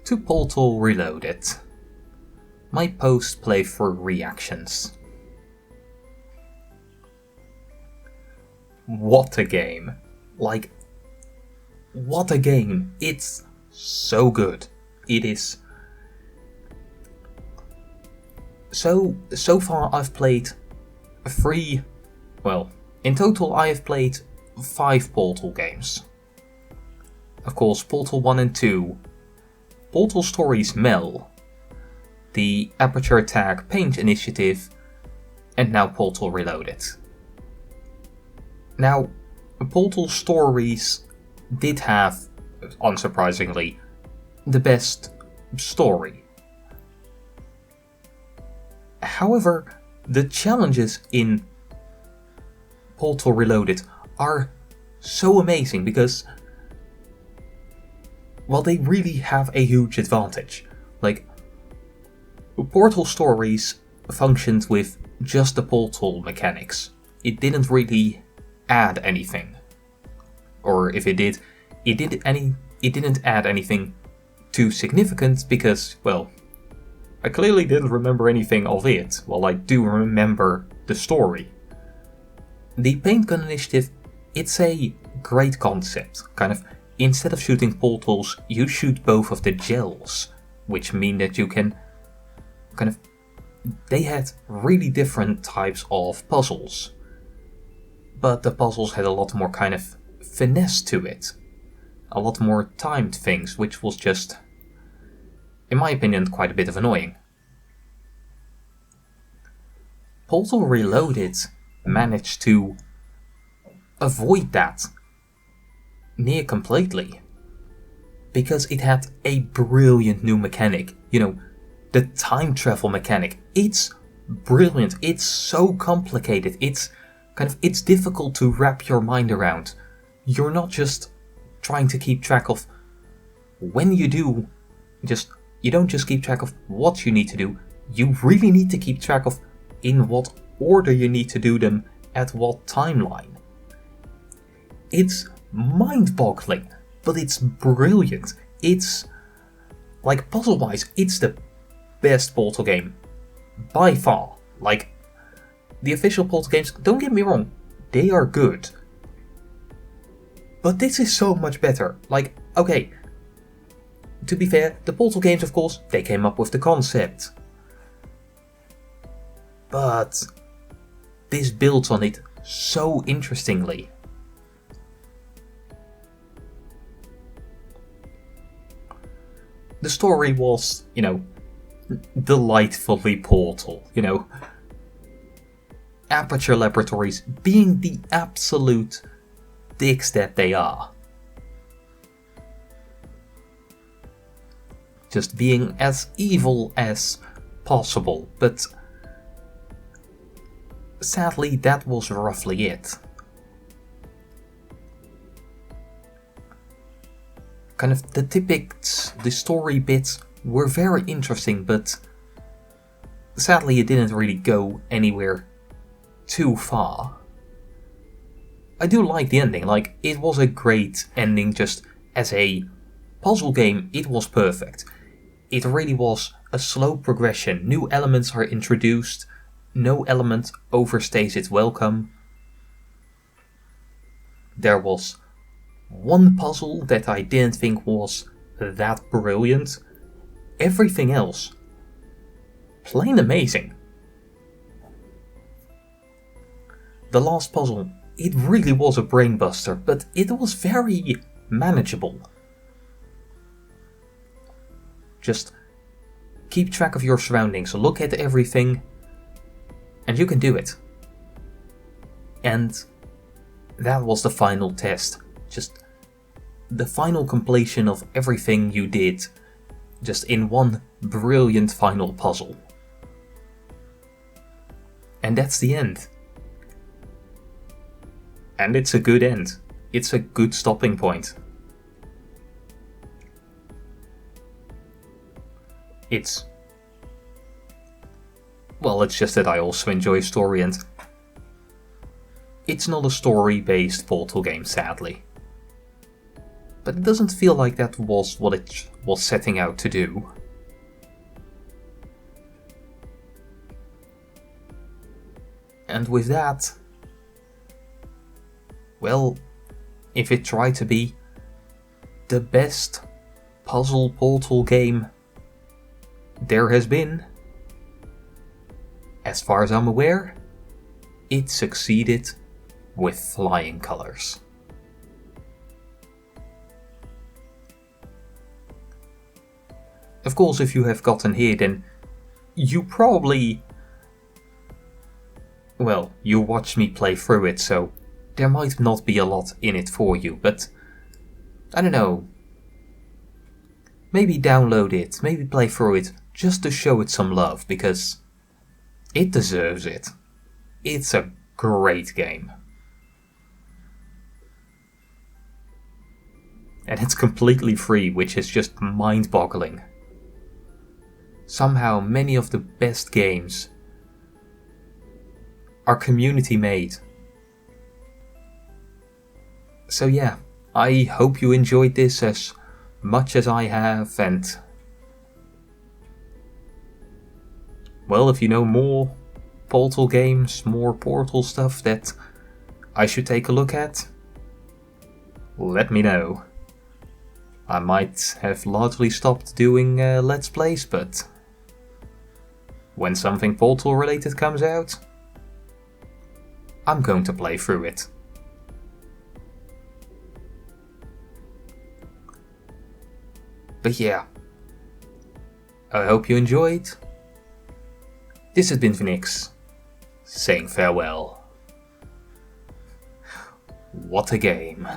to Portal Reloaded. My post-playthrough reactions. What a game. Like, what a game. It's so good. It is. So far I've played 3, well, in total I have played 5 Portal games. Of course, Portal 1 and 2, Portal Stories Mel, the Aperture Attack Paint Initiative, and now Portal Reloaded. Now, Portal Stories did have, unsurprisingly, the best story. However, the challenges in Portal Reloaded are so amazing because, well, they really have a huge advantage. Like, Portal Stories functioned with just the portal mechanics. It didn't really add anything. Or if it did, it didn't add anything too significant because, well, I clearly didn't remember anything of it, while I do remember the story. The Paint Gun Initiative, it's a great concept. Kind of, instead of shooting portals, you shoot both of the gels, which mean that you can kind of... They had really different types of puzzles. But the puzzles had a lot more kind of finesse to it. A lot more timed things, which was just, in my opinion, quite a bit of annoying. Portal Reloaded managed to avoid that near completely. Because it had a brilliant new mechanic. You know, the time travel mechanic. It's brilliant. It's so complicated. It's difficult to wrap your mind around. You're not just trying to keep track of when you do, you don't just keep track of what you need to do, you really need to keep track of in what order you need to do them at what timeline. It's mind-boggling, but it's brilliant. It's, like, puzzle-wise, it's the best Portal game by far. Like, the official Portal games, don't get me wrong, they are good. But this is so much better. Like, okay, to be fair, the Portal games, of course, they came up with the concept. But this builds on it so interestingly. The story was, you know, delightfully Portal, you know. Aperture Laboratories being the absolute dicks that they are. Just being as evil as possible, but sadly that was roughly it. Kind of the story bits were very interesting, but sadly it didn't really go anywhere too far. I do like the ending, like, it was a great ending. Just as a puzzle game, it was perfect. It really was a slow progression. New elements are introduced, no element overstays its welcome. There was one puzzle that I didn't think was that brilliant. Everything else, plain amazing. The last puzzle, it really was a brainbuster, but it was very manageable. Just keep track of your surroundings, look at everything, and you can do it. And that was the final test. Just the final completion of everything you did, just in one brilliant final puzzle. And that's the end. And it's a good end. It's a good stopping point. It's just that I also enjoy story, and it's not a story-based Portal game, sadly. but it doesn't feel like that was what it was setting out to do. And with that, well, if it tried to be the best puzzle Portal game there has been, as far as I'm aware, it succeeded with flying colors. Of course, if you have gotten here, then you probably... well, you watched me play through it, so there might not be a lot in it for you, but I don't know. Maybe download it, maybe play through it, just to show it some love, because it deserves it. It's a great game. And it's completely free, which is just mind-boggling. Somehow, many of the best games are community made. So yeah, I hope you enjoyed this as much as I have, and well, if you know more Portal games, more Portal stuff that I should take a look at, let me know. I might have largely stopped doing Let's Plays, but when something Portal related comes out, I'm going to play through it. But yeah, I hope you enjoyed. This has been Phoenix, saying farewell. What a game.